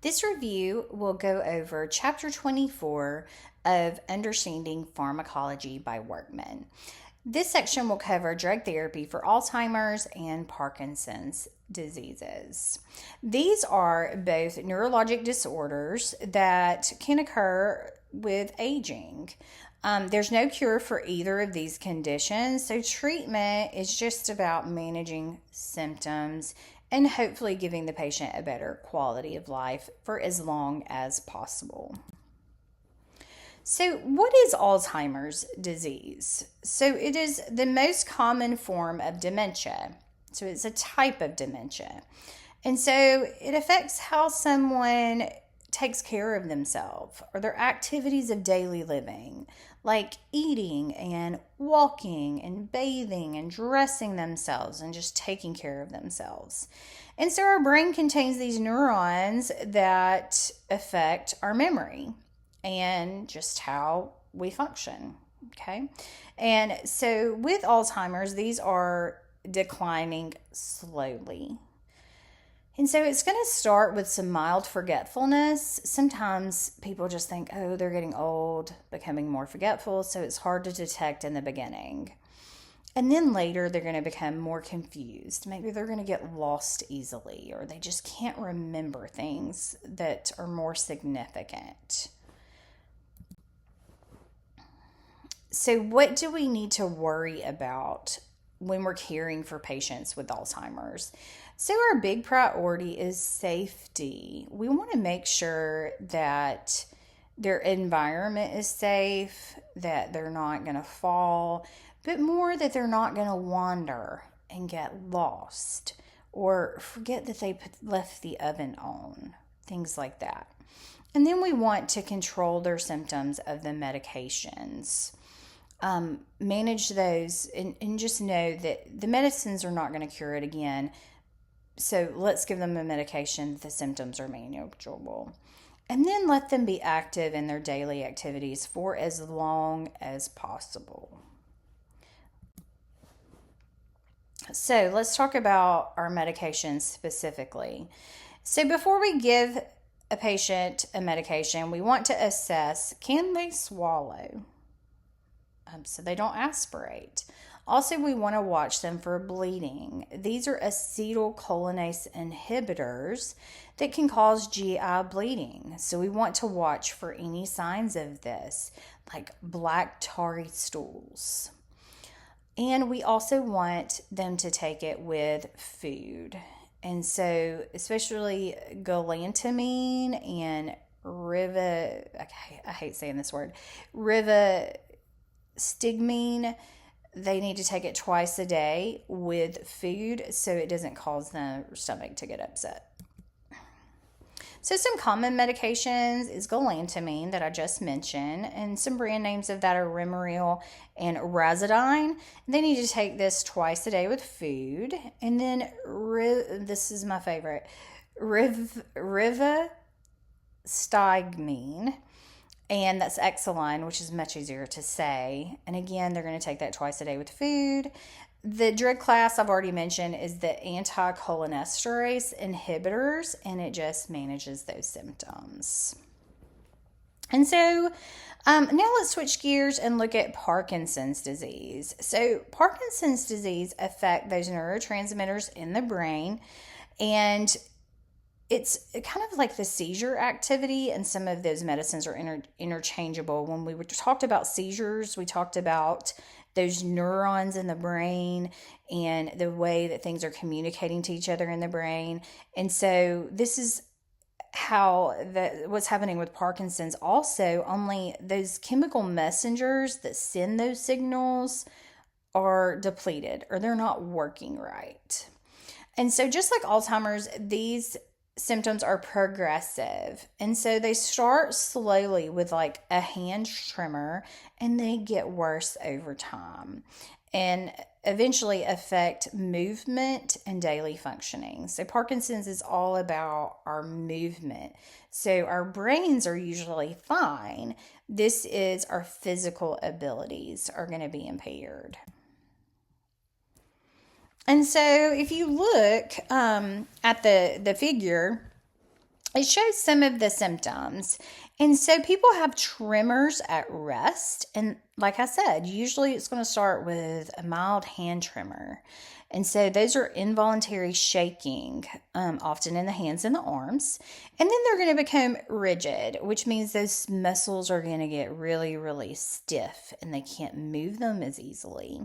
This review will go over Chapter 24 of Understanding Pharmacology by Workman. This section will cover drug therapy for Alzheimer's and Parkinson's diseases. These are both neurologic disorders that can occur with aging. There's no cure for either of these conditions, so treatment is just about managing symptoms and hopefully giving the patient a better quality of life for as long as possible. So, what is Alzheimer's disease? So, it is the most common form of dementia. So, it's a type of dementia. And so, it affects how someone takes care of themselves or their activities of daily living, like eating and walking and bathing and dressing themselves and just taking care of themselves. And so, our brain contains these neurons that affect our memory and just how we function. Okay. And so with Alzheimer's, these are declining slowly. And so it's going to start with some mild forgetfulness. Sometimes people just think, oh, they're getting old, becoming more forgetful, so it's hard to detect in the beginning. And then later, they're going to become more confused. Maybe they're going to get lost easily, or they just can't remember things that are more significant. So, what do we need to worry about when we're caring for patients with Alzheimer's? So, our big priority is safety. We want to make sure that their environment is safe, that they're not going to fall, but more that they're not going to wander and get lost or forget that they left the oven on, things like that. And then we want to control their symptoms of the medications. Manage those and just know that the medicines are not going to cure it again. So let's give them a medication that the symptoms are manageable. And then let them be active in their daily activities for as long as possible. So let's talk about our medications specifically. So before we give a patient a medication, we want to assess, can they swallow? So they don't aspirate. Also, we want to watch them for bleeding. These are acetylcholinesterase inhibitors that can cause GI bleeding. So we want to watch for any signs of this, like black tarry stools. And we also want them to take it with food. And so especially galantamine and I hate saying this word, rivastigmine, they need to take it twice a day with food so it doesn't cause the stomach to get upset. So some common medications is galantamine that I just mentioned, and some brand names of that are Remeryl and Razidine. They need to take this twice a day with food. And then this is my favorite, rivastigmine. And that's Exaline, which is much easier to say. And again, they're going to take that twice a day with food. The drug class I've already mentioned is the anticholinesterase inhibitors, and it just manages those symptoms. And so now let's switch gears and look at Parkinson's disease. So Parkinson's disease affects those neurotransmitters in the brain, and it's kind of like the seizure activity, and some of those medicines are interchangeable. When we talked about seizures, we talked about those neurons in the brain and the way that things are communicating to each other in the brain. And so this is what's happening with Parkinson's also, only those chemical messengers that send those signals are depleted or they're not working right. And so just like Alzheimer's, these symptoms are progressive. And so they start slowly with like a hand tremor, and they get worse over time and eventually affect movement and daily functioning. So Parkinson's is all about our movement. So our brains are usually fine. This is our physical abilities are going to be impaired. And so if you look at the figure, it shows some of the symptoms. And so people have tremors at rest. And like I said, usually it's going to start with a mild hand tremor. And so those are involuntary shaking, often in the hands and the arms. And then they're going to become rigid, which means those muscles are going to get really, really stiff and they can't move them as easily.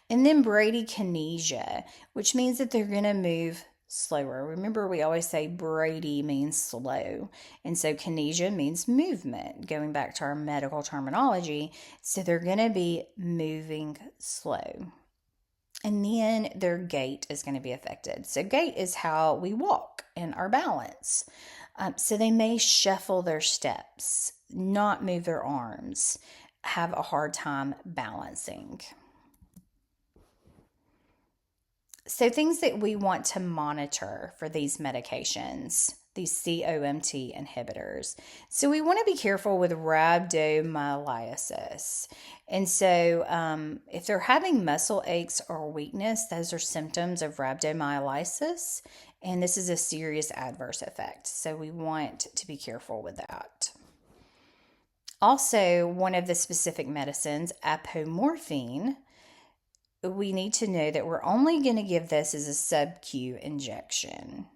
And then bradykinesia, which means that they're going to move slower. Remember, we always say brady means slow. And so kinesia means movement, going back to our medical terminology. So they're going to be moving slow. And then their gait is going to be affected. So gait is how we walk and our balance. So they may shuffle their steps, not move their arms, have a hard time balancing. So things that we want to monitor for these medications, these COMT inhibitors. So we want to be careful with rhabdomyolysis. And so if they're having muscle aches or weakness, those are symptoms of rhabdomyolysis. And this is a serious adverse effect. So we want to be careful with that. Also, one of the specific medicines, apomorphine, we need to know that we're only going to give this as a sub-Q injection.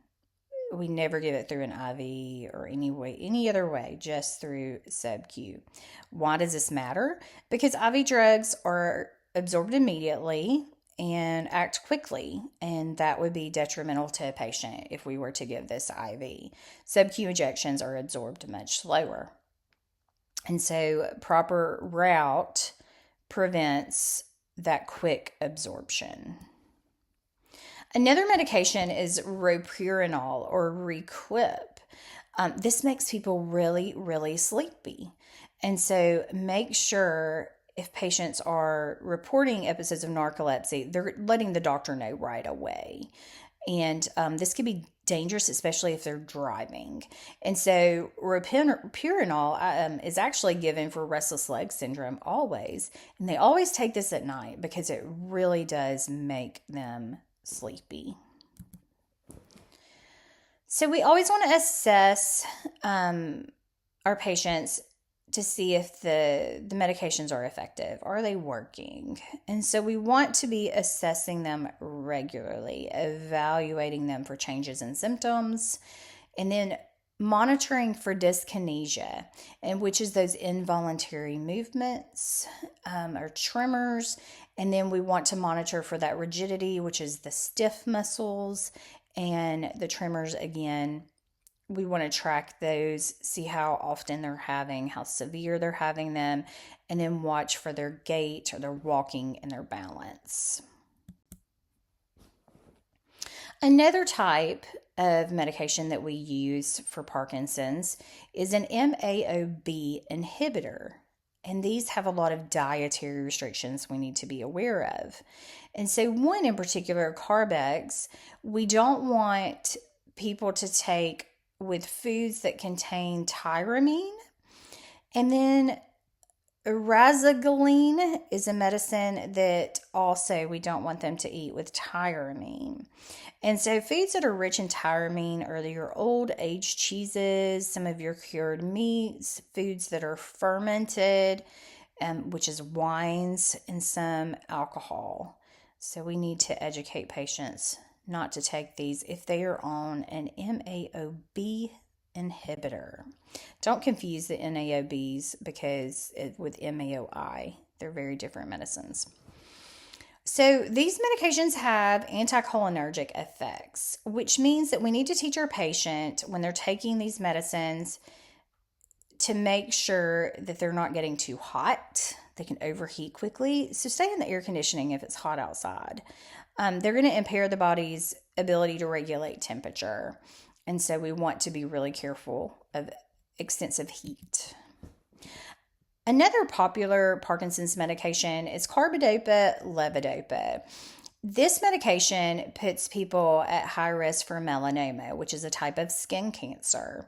We never give it through an IV or any other way, just through sub-Q. Why does this matter? Because IV drugs are absorbed immediately and act quickly, and that would be detrimental to a patient if we were to give this IV. Sub-Q injections are absorbed much slower. And so proper route prevents that quick absorption. Another medication is roprinol or Requip. This makes people really, really sleepy. And so make sure if patients are reporting episodes of narcolepsy, they're letting the doctor know right away. And this could be dangerous, especially if they're driving. And so roprinol is actually given for restless leg syndrome always. And they always take this at night because it really does make them sleepy. So we always want to assess our patients to see if the medications are effective. Are they working? And so we want to be assessing them regularly, evaluating them for changes in symptoms, and then monitoring for dyskinesia, and which is those involuntary movements or tremors. And then we want to monitor for that rigidity, which is the stiff muscles, and the tremors again. We want to track those, see how often they're having, how severe they're having them, and then watch for their gait or their walking and their balance. Another type of medication that we use for Parkinson's is an MAO-B inhibitor. And these have a lot of dietary restrictions we need to be aware of. And so one in particular, Carbex, we don't want people to take with foods that contain tyramine. And then razagiline is a medicine that also we don't want them to eat with tyramine. And so foods that are rich in tyramine are your old aged cheeses, some of your cured meats, foods that are fermented, which is wines, and some alcohol. So we need to educate patients not to take these if they are on an MAO-B inhibitor. Don't confuse the NAOBs because with MAOI, they're very different medicines. So these medications have anticholinergic effects, which means that we need to teach our patient when they're taking these medicines to make sure that they're not getting too hot. They can overheat quickly, so stay in the air conditioning if it's hot outside. They're going to impair the body's ability to regulate temperature. And so we want to be really careful of extensive heat. Another popular Parkinson's medication is carbidopa-levodopa. This medication puts people at high risk for melanoma, which is a type of skin cancer.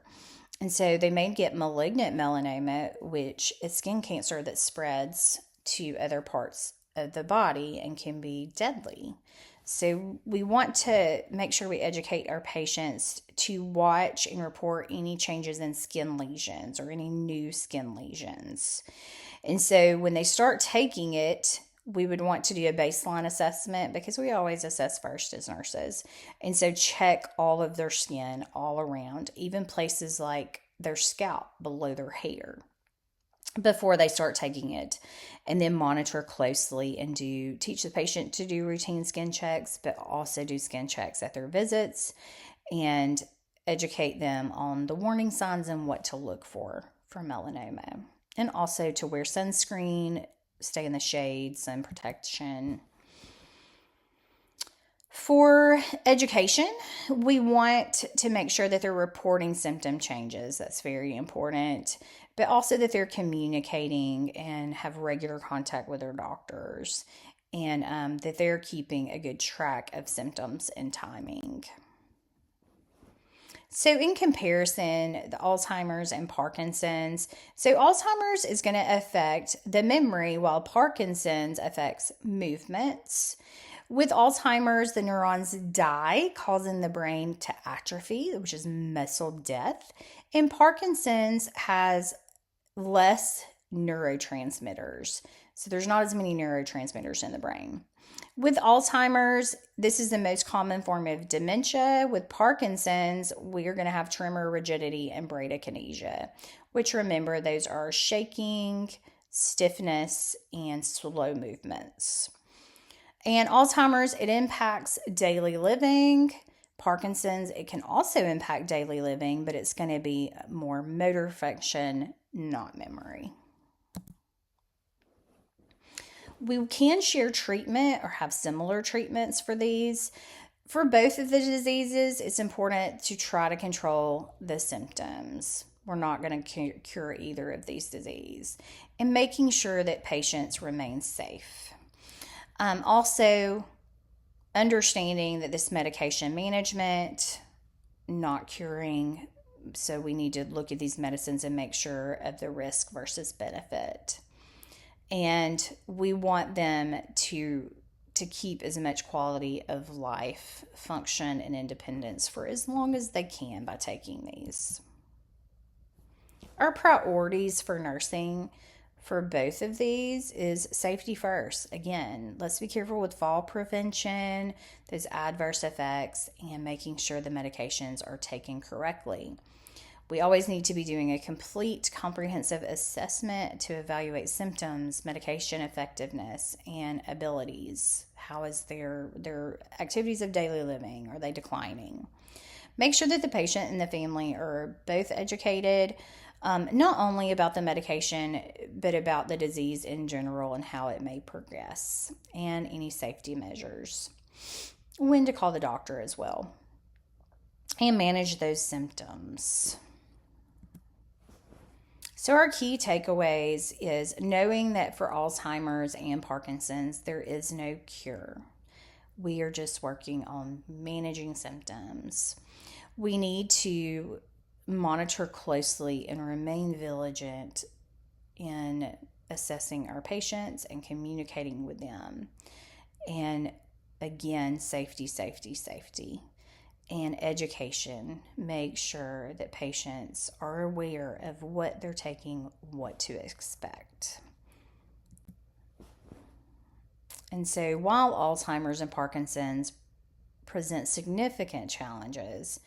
And so they may get malignant melanoma, which is skin cancer that spreads to other parts of the body and can be deadly. So we want to make sure we educate our patients to watch and report any changes in skin lesions or any new skin lesions. And so when they start taking it, we would want to do a baseline assessment because we always assess first as nurses. And so check all of their skin all around, even places like their scalp below their hair, before they start taking it, and then monitor closely and teach the patient to do routine skin checks, but also do skin checks at their visits and educate them on the warning signs and what to look for melanoma, and also to wear sunscreen, stay in the shade, sun protection. For education, we want to make sure that they're reporting symptom changes. That's very important. But also that they're communicating and have regular contact with their doctors, and that they're keeping a good track of symptoms and timing. So in comparison, the Alzheimer's and Parkinson's. So Alzheimer's is going to affect the memory, while Parkinson's affects movements. With Alzheimer's, the neurons die, causing the brain to atrophy, which is muscle death. And Parkinson's has less neurotransmitters. So there's not as many neurotransmitters in the brain. With Alzheimer's, this is the most common form of dementia. With Parkinson's, we're going to have tremor, rigidity, and bradykinesia, which, remember, those are shaking, stiffness, and slow movements. And Alzheimer's, it impacts daily living. Parkinson's, it can also impact daily living, but it's going to be more motor function, not memory. We can share treatment or have similar treatments for these. For both of the diseases, it's important to try to control the symptoms. We're not going to cure either of these diseases. And making sure that patients remain safe. Also, understanding that this medication management, not curing, so we need to look at these medicines and make sure of the risk versus benefit. And we want them to keep as much quality of life, function, and independence for as long as they can by taking these. Our priorities for nursing for both of these is safety first. Again, let's be careful with fall prevention, those adverse effects, and making sure the medications are taken correctly. We always need to be doing a complete, comprehensive assessment to evaluate symptoms, medication effectiveness, and abilities. How is their activities of daily living? Are they declining? Make sure that the patient and the family are both educated, not only about the medication, but about the disease in general and how it may progress, and any safety measures. When to call the doctor as well, and manage those symptoms. So our key takeaways is knowing that for Alzheimer's and Parkinson's, there is no cure. We are just working on managing symptoms. We need to monitor closely and remain vigilant in assessing our patients and communicating with them. And again, safety. And education. Make sure that patients are aware of what they're taking, what to expect. And so while Alzheimer's and Parkinson's present significant challenges,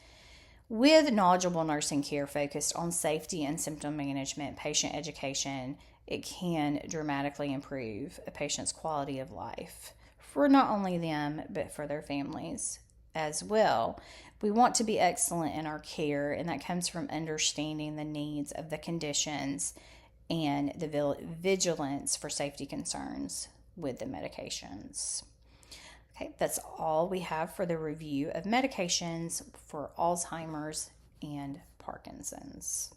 with knowledgeable nursing care focused on safety and symptom management, patient education, it can dramatically improve a patient's quality of life for not only them, but for their families as well. We want to be excellent in our care, and that comes from understanding the needs of the conditions and the vigilance for safety concerns with the medications. Okay, that's all we have for the review of medications for Alzheimer's and Parkinson's.